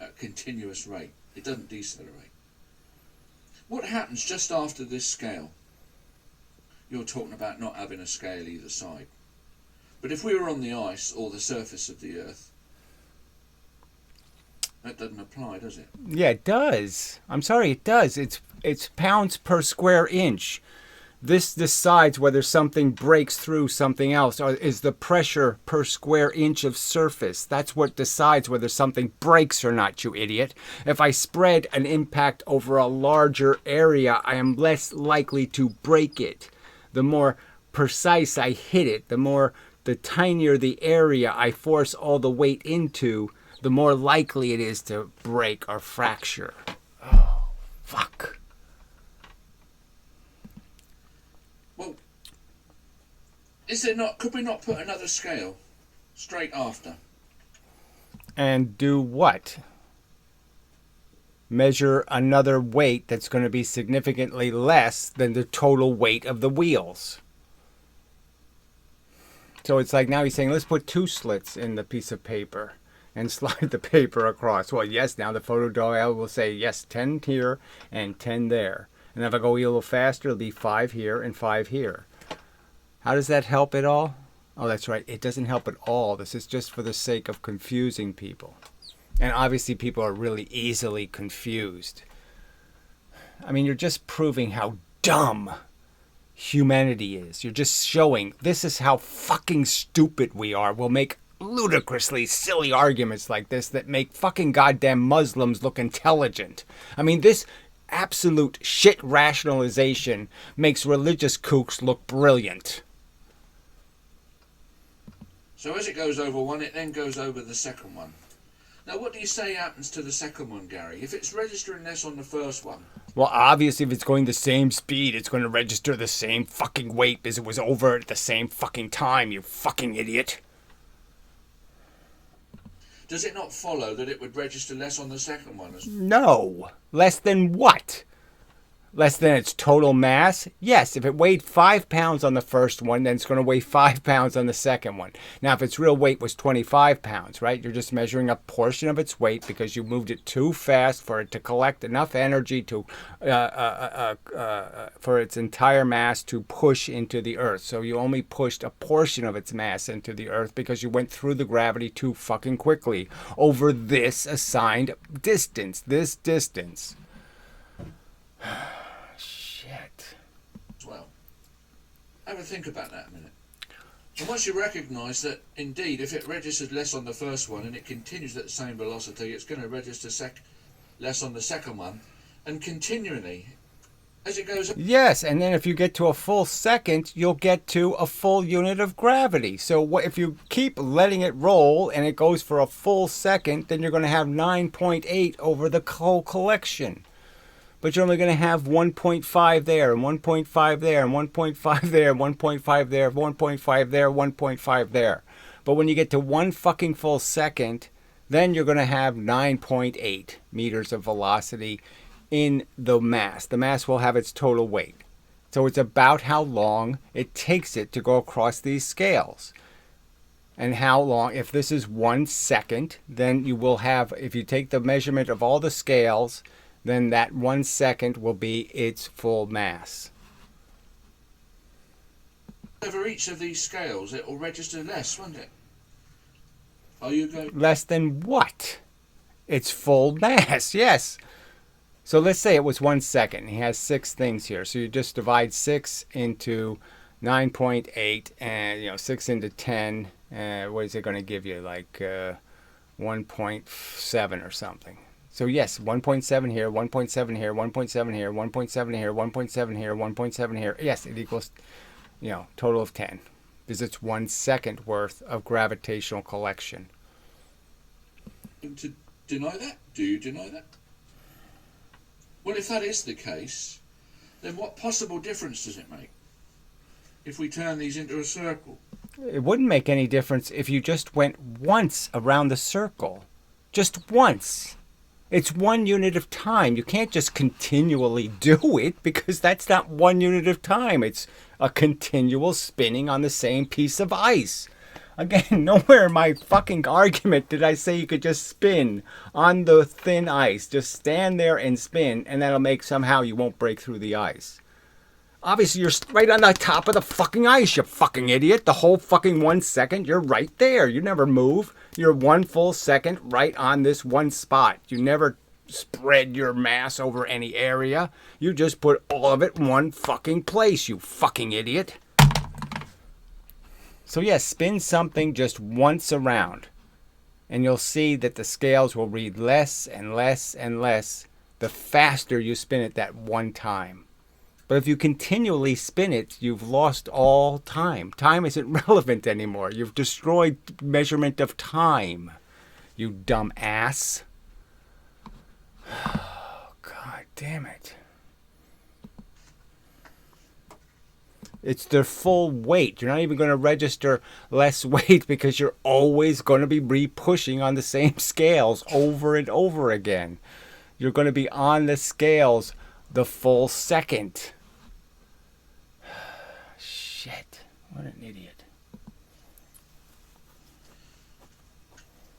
at a continuous rate, it doesn't decelerate. What happens just after this scale? You're talking about not having a scale either side. But if we were on the ice or the surface of the Earth, that doesn't apply, does it? Yeah, it does. I'm sorry, it does. It's pounds per square inch. This decides whether something breaks through something else, or is the pressure per square inch of surface. That's what decides whether something breaks or not, you idiot. If I spread an impact over a larger area, I am less likely to break it. The more precise I hit it, the tinier the area I force all the weight into, the more likely it is to break or fracture. Oh, fuck. Is there not? Could we not put another scale straight after? And do what? Measure another weight that's going to be significantly less than the total weight of the wheels. So it's like now he's saying, let's put two slits in the piece of paper and slide the paper across. Well, yes, now the photodiode will say, yes, 10 here and 10 there. And if I go a little faster, it'll be 5 here and 5 here. How does that help at all? Oh, that's right. It doesn't help at all. This is just for the sake of confusing people. And obviously people are really easily confused. I mean, you're just proving how dumb humanity is. You're just showing this is how fucking stupid we are. We'll make ludicrously silly arguments like this that make fucking goddamn Muslims look intelligent. I mean, this absolute shit rationalization makes religious kooks look brilliant. So as it goes over one, it then goes over the second one. Now, what do you say happens to the second one, Gary? If it's registering less on the first one? Well, obviously, if it's going the same speed, it's going to register the same fucking weight as it was over at the same fucking time, you fucking idiot. Does it not follow that it would register less on the second one? No. Less than what? Less than its total mass? Yes, if it weighed 5 pounds on the first one, then it's going to weigh 5 pounds on the second one. Now, if its real weight was 25 pounds, right, you're just measuring a portion of its weight because you moved it too fast for it to collect enough energy to, for its entire mass to push into the Earth. So you only pushed a portion of its mass into the Earth because you went through the gravity too fucking quickly over this assigned distance, this distance. Shit. As well. Have a think about that a minute. And once you recognise that, indeed, if it registered less on the first one and it continues at the same velocity, it's going to register less on the second one, and continually, as it goes... Yes, and then if you get to a full second, you'll get to a full unit of gravity. So if you keep letting it roll and it goes for a full second, then you're going to have 9.8 over the whole collection. But you're only going to have 1.5 there, and 1.5 there, and 1.5 there, 1.5 there, 1.5 there, 1.5 there. But when you get to one fucking full second, then you're going to have 9.8 meters of velocity in the mass. The mass will have its total weight. So it's about how long it takes it to go across these scales. And how long, if this is 1 second, then you will have, if you take the measurement of all the scales, then that 1 second will be its full mass. Over each of these scales, it will register less, won't it? Are you going... Less than what? Its full mass, yes. So let's say it was 1 second. He has 6 things here. So you just divide 6 into 9.8, and 6 into 10. What is it going to give you? Like 1.7 or something. So yes, 1.7 here, 1.7 here, 1.7 here, 1.7 here, 1.7 here, 1.7 here. Yes, it equals, total of 10. Because it's 1 second worth of gravitational collection. To deny that? Do you deny that? Well, if that is the case, then what possible difference does it make if we turn these into a circle? It wouldn't make any difference if you just went once around the circle. Just once. It's 1 unit of time. You can't just continually do it because that's not 1 unit of time. It's a continual spinning on the same piece of ice. Again, nowhere in my fucking argument did I say you could just spin on the thin ice. Just stand there and spin, and that'll make somehow you won't break through the ice. Obviously, you're right on the top of the fucking ice, you fucking idiot. The whole fucking 1 second, you're right there. You never move. You're 1 full second right on this one spot. You never spread your mass over any area. You just put all of it in one fucking place, you fucking idiot. So yes, spin something just once around, and you'll see that the scales will read less and less and less the faster you spin it that one time. But if you continually spin it, you've lost all time. Time isn't relevant anymore. You've destroyed measurement of time, you dumb ass. Oh, God damn it. It's their full weight. You're not even going to register less weight because you're always going to be re-pushing on the same scales over and over again. You're going to be on the scales the full second. Shit. What an idiot.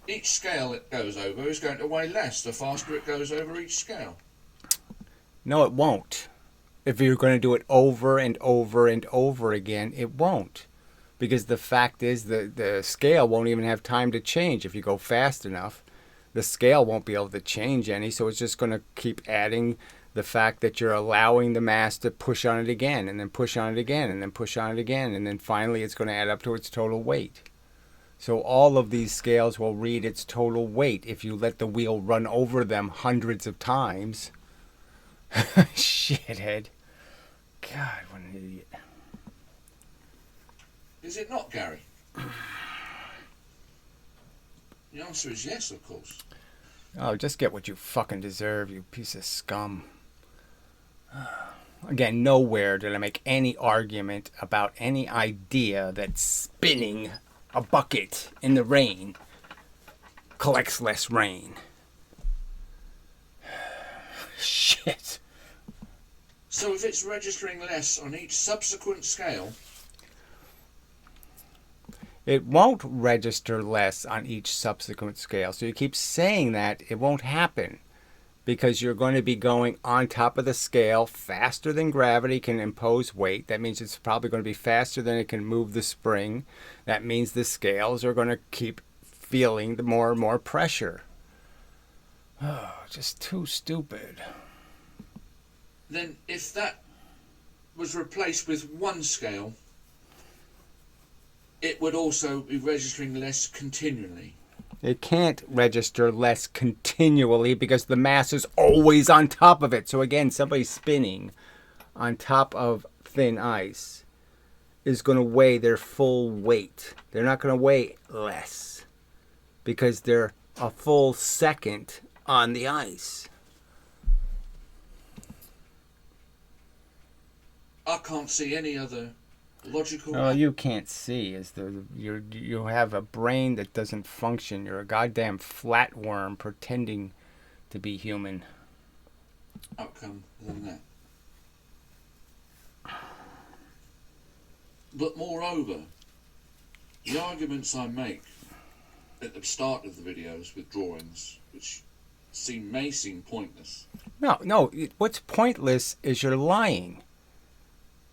Each scale it goes over is going to weigh less the faster it goes over each scale. No, it won't. If you're going to do it over and over and over again, it won't. Because the fact is the scale won't even have time to change. If you go fast enough, the scale won't be able to change any. So it's just going to keep adding the fact that you're allowing the mass to push on it again, and then push on it again, and then push on it again. And then finally it's going to add up to its total weight. So all of these scales will read its total weight if you let the wheel run over them hundreds of times. Shithead. God, what an idiot. Is it not, Gary? The answer is yes, of course. Oh, just get what you fucking deserve, you piece of scum. Again, nowhere did I make any argument about any idea that spinning a bucket in the rain collects less rain. Shit. So if it's registering less on each subsequent scale, it won't register less on each subsequent scale. So you keep saying that, it won't happen because you're going to be going on top of the scale faster than gravity can impose weight. That means it's probably going to be faster than it can move the spring. That means the scales are going to keep feeling the more and more pressure. Oh, just too stupid. Then if that was replaced with one scale, it would also be registering less continually. It can't register less continually because the mass is always on top of it. So again, somebody spinning on top of thin ice is going to weigh their full weight. They're not going to weigh less because they're a full second on the ice. I can't see any other logical... All you can't see is you have a brain that doesn't function. You're a goddamn flatworm pretending to be human. outcome than that. But moreover, the arguments I make at the start of the videos with drawings, which may seem pointless. No, what's pointless is you're lying.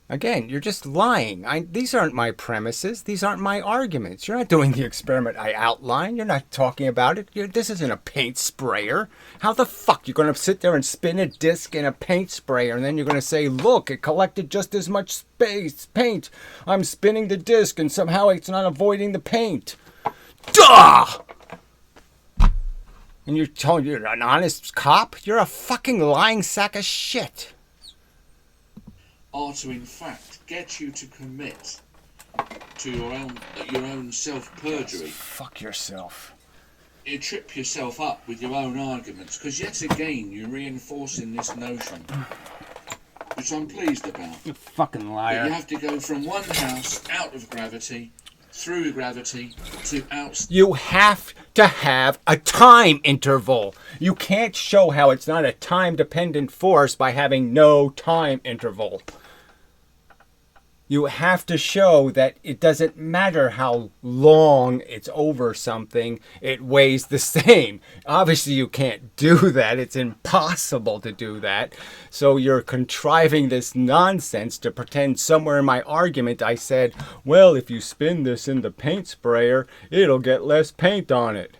Again, you're just lying. These aren't my premises. These aren't my arguments. You're not doing the experiment I outlined. You're not talking about it. This isn't a paint sprayer. How the fuck you going to sit there and spin a disc in a paint sprayer and then you're going to say, look, it collected just as much paint. I'm spinning the disc and somehow it's not avoiding the paint. Duh! And you're telling you're an honest cop? You're a fucking lying sack of shit. Are to in fact get you to commit to your own self-perjury. Fuck yourself. You trip yourself up with your own arguments, because yet again you're reinforcing this notion, which I'm pleased about. You fucking liar. That you have to go from one house out of gravity, through gravity, to out. You have to have a time interval. You can't show how it's not a time-dependent force by having no time interval. You have to show that it doesn't matter how long it's over something, it weighs the same. Obviously, you can't do that. It's impossible to do that. So you're contriving this nonsense to pretend somewhere in my argument I said, well, if you spin this in the paint sprayer, it'll get less paint on it.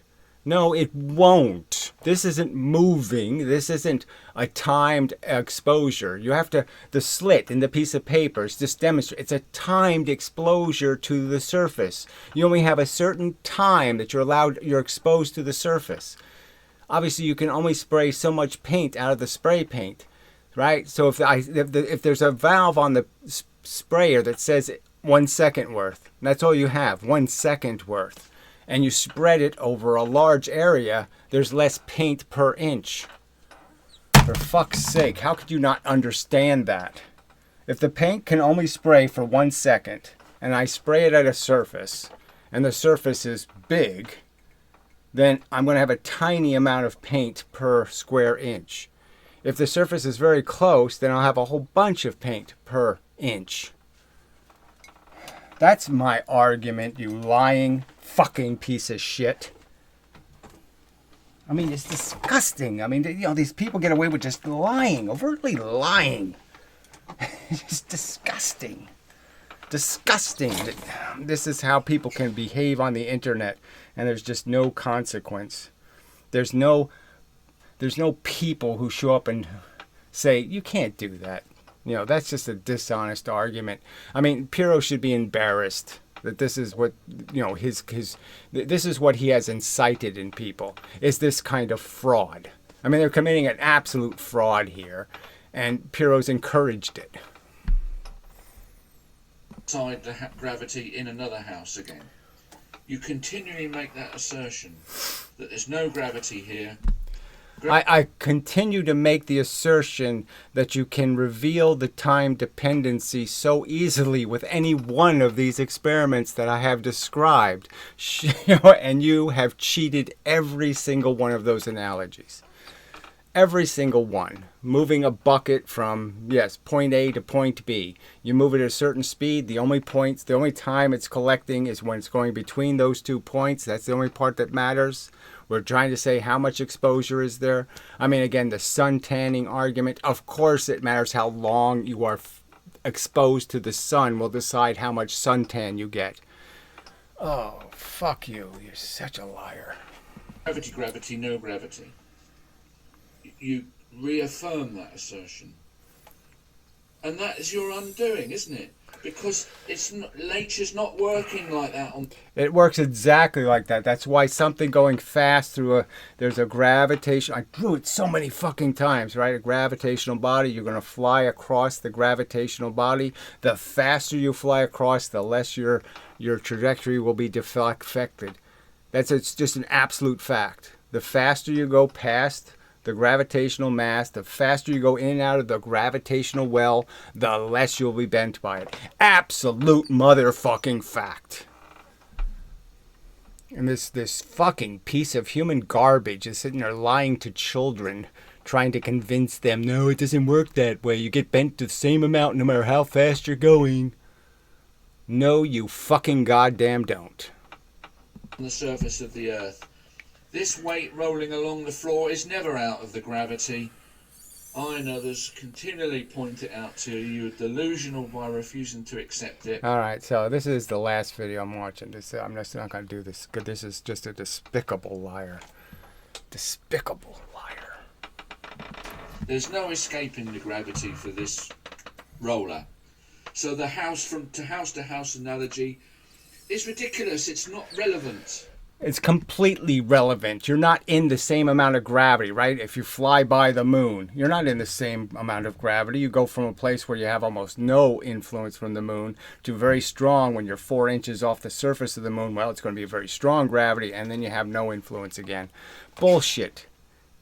No, it won't. This isn't moving. This isn't a timed exposure. You have to, the slit in the piece of paper is just demonstrate. It's a timed exposure to the surface. You only have a certain time that you're exposed to the surface. Obviously, you can only spray so much paint out of the spray paint, right? So if there's a valve on the sprayer that says 1 second worth, that's all you have, 1 second worth. And you spread it over a large area, there's less paint per inch. For fuck's sake, how could you not understand that? If the paint can only spray for 1 second, and I spray it at a surface, and the surface is big, then I'm going to have a tiny amount of paint per square inch. If the surface is very close, then I'll have a whole bunch of paint per inch. That's my argument, you lying fucking piece of shit. I mean, it's disgusting. I mean, these people get away with just lying, overtly lying. It's disgusting. Disgusting. This is how people can behave on the internet, and there's just no consequence. There's no people who show up and say, you can't do that. That's just a dishonest argument. I mean, Pirro should be embarrassed that this is what, this is what he has incited in people, is this kind of fraud. I mean, they're committing an absolute fraud here, and Pirro's encouraged it. Outside the gravity in another house again. You continually make that assertion that there's no gravity here. I continue to make the assertion that you can reveal the time dependency so easily with any one of these experiments that I have described. And you have cheated every single one of those analogies. Every single one. Moving a bucket from, yes, point A to point B. You move it at a certain speed. The only time it's collecting is when it's going between those 2 points. That's the only part that matters. We're trying to say how much exposure is there. I mean, again, the sun tanning argument. Of course it matters how long you are exposed to the sun will decide how much suntan you get. Oh, fuck you. You're such a liar. Gravity, gravity, no gravity. You reaffirm that assertion. And that is your undoing, isn't it? Because nature's not working like that. It works exactly like that. That's why something going fast there's a gravitation. I drew it so many fucking times, right? A gravitational body. You're going to fly across the gravitational body. The faster you fly across, the less your trajectory will be deflected. It's just an absolute fact. The faster you go past the gravitational mass, the faster you go in and out of the gravitational well, the less you'll be bent by it. Absolute motherfucking fact. And this fucking piece of human garbage is sitting there lying to children, trying to convince them, no, it doesn't work that way. You get bent to the same amount no matter how fast you're going. No, you fucking goddamn don't. On the surface of the earth. This weight rolling along the floor is never out of the gravity. I and others continually point it out to you. You're delusional by refusing to accept it. Alright, so this is the last video I'm watching. I'm just not going to do this, because this is just a despicable liar. Despicable liar. There's no escaping the gravity for this roller. So the house to house analogy is ridiculous. It's not relevant. It's completely relevant. You're not in the same amount of gravity, right? If you fly by the moon, you're not in the same amount of gravity. You go from a place where you have almost no influence from the moon to very strong when you're 4 inches off the surface of the moon. Well, it's going to be a very strong gravity, and then you have no influence again. Bullshit.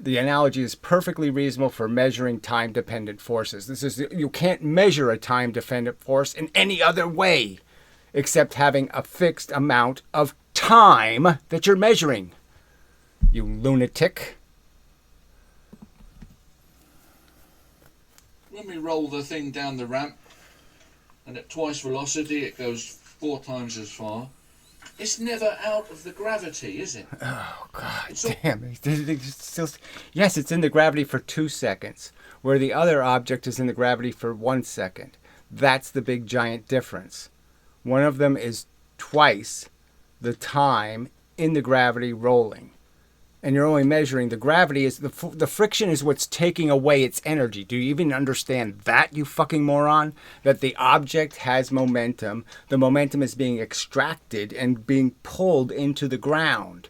The analogy is perfectly reasonable for measuring time-dependent forces. You can't measure a time-dependent force in any other way except having a fixed amount of time that you're measuring. You lunatic. When we roll the thing down the ramp and at twice velocity it goes 4 times as far, it's never out of the gravity, is it? Oh, God damn. Yes, it's in the gravity for 2 seconds, where the other object is in the gravity for 1 second. That's the big giant difference. One of them is twice the time in the gravity rolling. And you're only measuring the gravity. The friction is what's taking away its energy. Do you even understand that, you fucking moron? That the object has momentum. The momentum is being extracted and being pulled into the ground.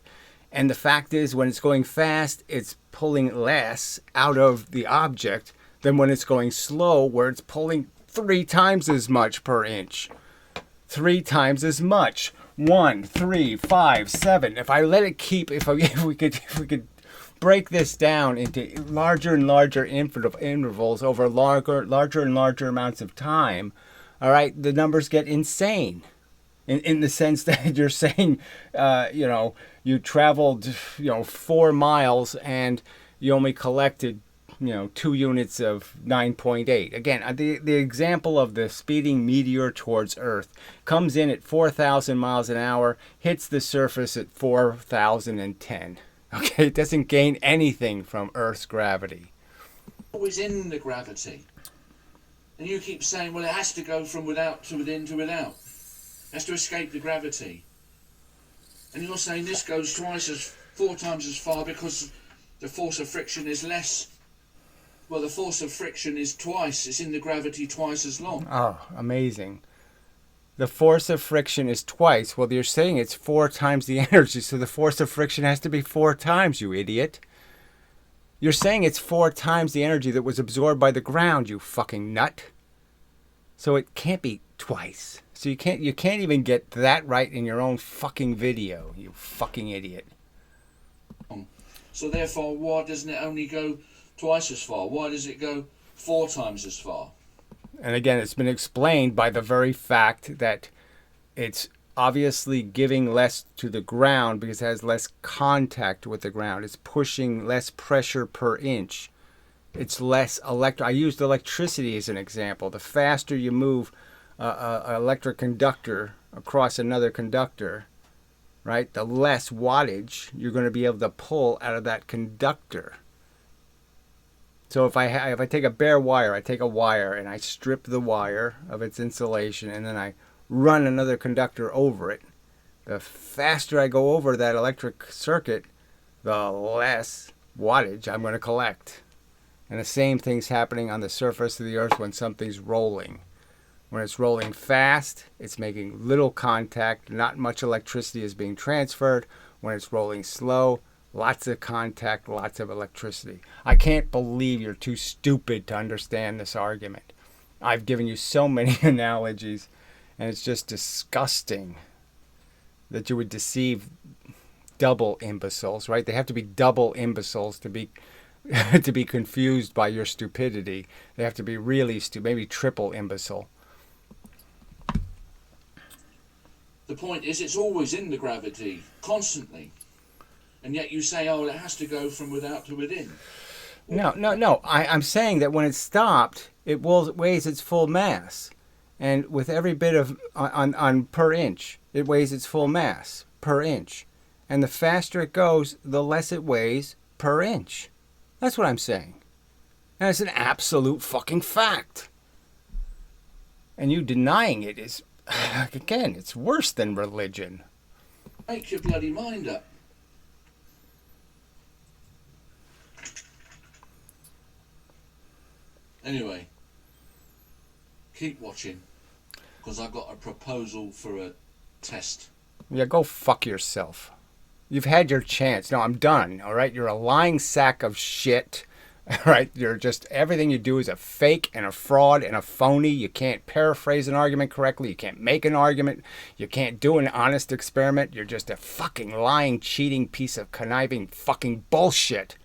And the fact is, when it's going fast, it's pulling less out of the object than when it's going slow, where it's pulling 3 times as much per inch. 3 times as much. 1, 3, 5, 7. If I let it keep, if we could break this down into larger and larger intervals over larger and larger amounts of time, all right, the numbers get insane. In the sense that you're saying, you traveled, 4 miles and you only collected 2 units of 9.8. Again, the example of the speeding meteor towards Earth comes in at 4,000 miles an hour, hits the surface at 4,010. Okay, it doesn't gain anything from Earth's gravity. Always in the gravity. And you keep saying, well, it has to go from without to within to without. It has to escape the gravity. And you're saying this goes 4 times as far because the force of friction is less. Well, the force of friction is twice. It's in the gravity twice as long. Oh, amazing. The force of friction is twice. Well, you're saying it's 4 times the energy, so the force of friction has to be 4 times, you idiot. You're saying it's 4 times the energy that was absorbed by the ground, you fucking nut. So it can't be twice. So you can't even get that right in your own fucking video, you fucking idiot. So therefore, why doesn't it only go twice as far? Why does it go 4 times as far? And again, it's been explained by the very fact that it's obviously giving less to the ground because it has less contact with the ground. It's pushing less pressure per inch. it's less I used electricity as an example. The faster you move an electric conductor across another conductor, right, the less wattage you're going to be able to pull out of that conductor. So if I take a bare wire, I take a wire and I strip the wire of its insulation and then I run another conductor over it, the faster I go over that electric circuit, the less wattage I'm going to collect. And the same thing's happening on the surface of the earth when something's rolling. When it's rolling fast, it's making little contact, not much electricity is being transferred. When it's rolling slow, lots of contact, lots of electricity. I can't believe you're too stupid to understand this argument. I've given you so many analogies, and it's just disgusting that you would deceive double imbeciles, right? They have to be double imbeciles to be to be confused by your stupidity. They have to be really stupid, maybe triple imbecile. The point is, it's always in the gravity, constantly. And yet you say, oh, it has to go from without to within. No. I'm saying that when it's stopped, it weighs its full mass. And with every bit of, on per inch, it weighs its full mass per inch. And the faster it goes, the less it weighs per inch. That's what I'm saying. And it's an absolute fucking fact. And you denying it is, again, it's worse than religion. Make your bloody mind up. Anyway, keep watching, because I've got a proposal for a test. Yeah, go fuck yourself. You've had your chance. No, I'm done, all right? You're a lying sack of shit, all right? You're just, everything you do is a fake and a fraud and a phony. You can't paraphrase an argument correctly. You can't make an argument. You can't do an honest experiment. You're just a fucking lying, cheating piece of conniving fucking bullshit.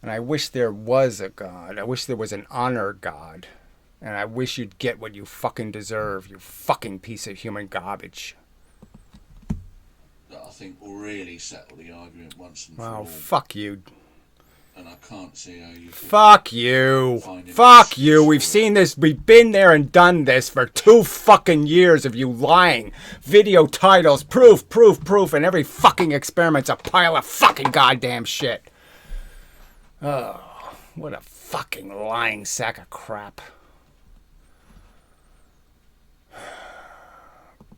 And I wish there was a God. I wish there was an honor God. And I wish you'd get what you fucking deserve, you fucking piece of human garbage. That I think will really settle the argument once and for all. Well, fuck you. And I can't see how you... Fuck you. Fuck you. We've seen this. We've been there and done this for 2 fucking years of you lying. Video titles, proof, and every fucking experiment's a pile of fucking goddamn shit. Oh, what a fucking lying sack of crap.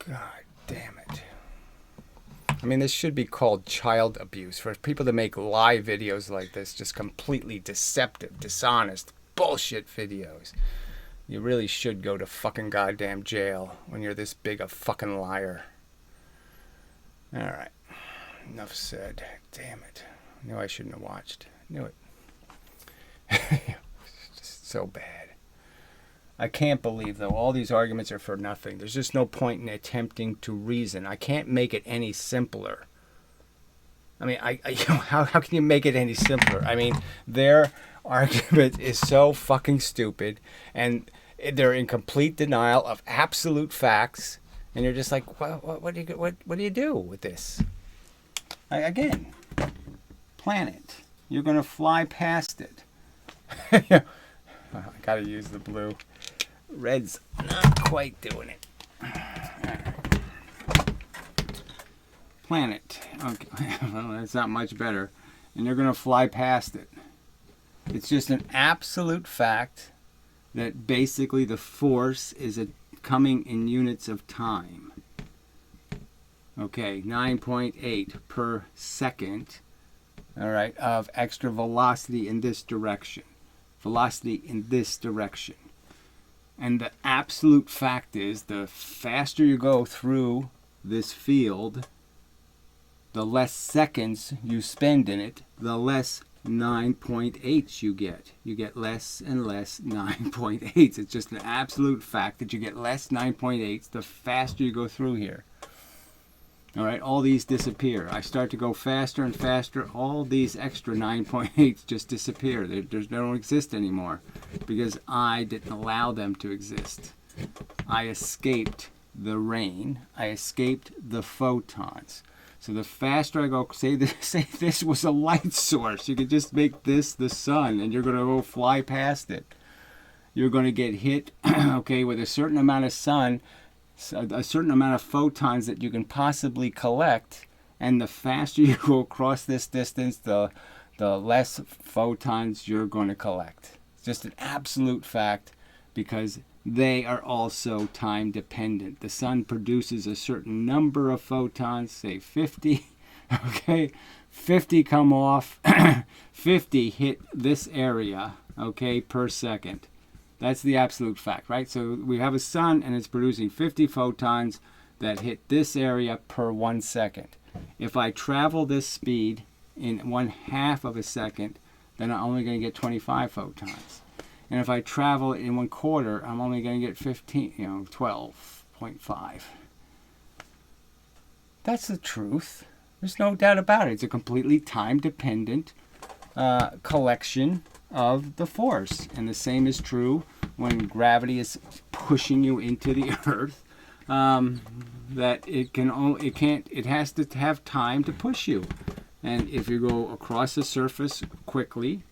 God damn it. I mean, this should be called child abuse. For people to make live videos like this, just completely deceptive, dishonest, bullshit videos. You really should go to fucking goddamn jail when you're this big a fucking liar. Alright. Enough said. Damn it. I knew I shouldn't have watched. I knew it. It's just so bad. I can't believe, though, all these arguments are for nothing. There's just no point in attempting to reason. I can't make it any simpler. I mean, how can you make it any simpler? I mean, their argument is so fucking stupid, and they're in complete denial of absolute facts, and you're just like, what do you do with this? Again, planet. You're going to fly past it. I got to use the blue. Red's not quite doing it. Planet. Okay, well, that's not much better. And you're going to fly past it. It's just an absolute fact that basically the force is coming in units of time. Okay, 9.8 per second. All right, of extra velocity in this direction. Velocity in this direction. And the absolute fact is, the faster you go through this field, the less seconds you spend in it, the less 9.8s you get. You get less and less 9.8s. It's just an absolute fact that you get less 9.8s the faster you go through here. All right, all these disappear. I start to go faster and faster. All these extra 9.8s just disappear. They don't exist anymore because I didn't allow them to exist. I escaped the rain. I escaped the photons. So the faster I go, say this was a light source, you could just make this the sun, and you're going to go fly past it. You're going to get hit, okay, with a certain amount of sun, a certain amount of photons that you can possibly collect, and the faster you go across this distance, the less photons you're going to collect. It's just an absolute fact, because they are also time dependent. The sun produces a certain number of photons, say 50, okay? 50 come off, 50 hit this area, okay, per second. That's the absolute fact, right? So we have a sun and it's producing 50 photons that hit this area per 1 second. If I travel this speed in 1/2 of a second, then I'm only going to get 25 photons. And if I travel in 1/4, I'm only going to get 12.5. That's the truth. There's no doubt about it. It's a completely time-dependent collection of the force. And the same is true when gravity is pushing you into the earth. That it has to have time to push you. And if you go across the surface quickly,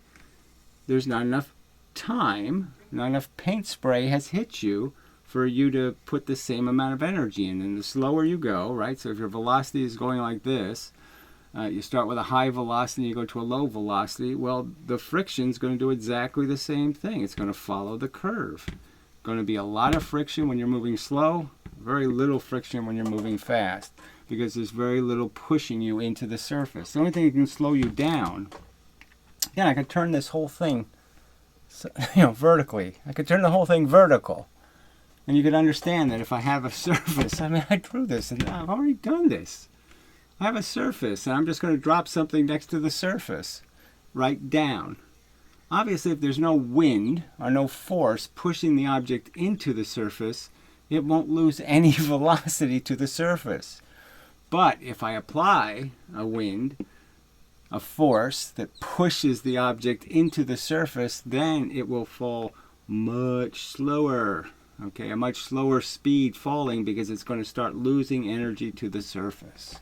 there's not enough time, not enough paint spray has hit you for you to put the same amount of energy in. And the slower you go, right? So if your velocity is going like this, you start with a high velocity, you go to a low velocity. Well, the friction is going to do exactly the same thing. It's going to follow the curve. Going to be a lot of friction when you're moving slow, very little friction when you're moving fast, because there's very little pushing you into the surface. The only thing that can slow you down, again, I could turn this whole thing, vertically. I could turn the whole thing vertical. And you could understand that if I have a surface, I drew this and I've already done this. I have a surface and I'm just going to drop something next to the surface, right down. Obviously, if there's no wind or no force pushing the object into the surface, it won't lose any velocity to the surface. But if I apply a wind, a force that pushes the object into the surface, then it will fall much slower. Okay, a much slower speed falling, because it's going to start losing energy to the surface.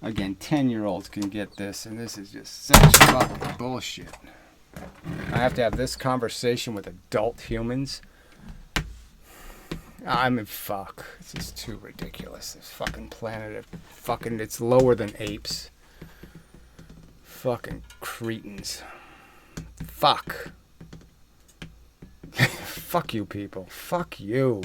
Again, 10-year-olds can get this, and this is just such fucking bullshit. I have to have this conversation with adult humans. Fuck. This is too ridiculous. This fucking planet, it's lower than apes. Fucking cretins. Fuck. Fuck you people. Fuck you.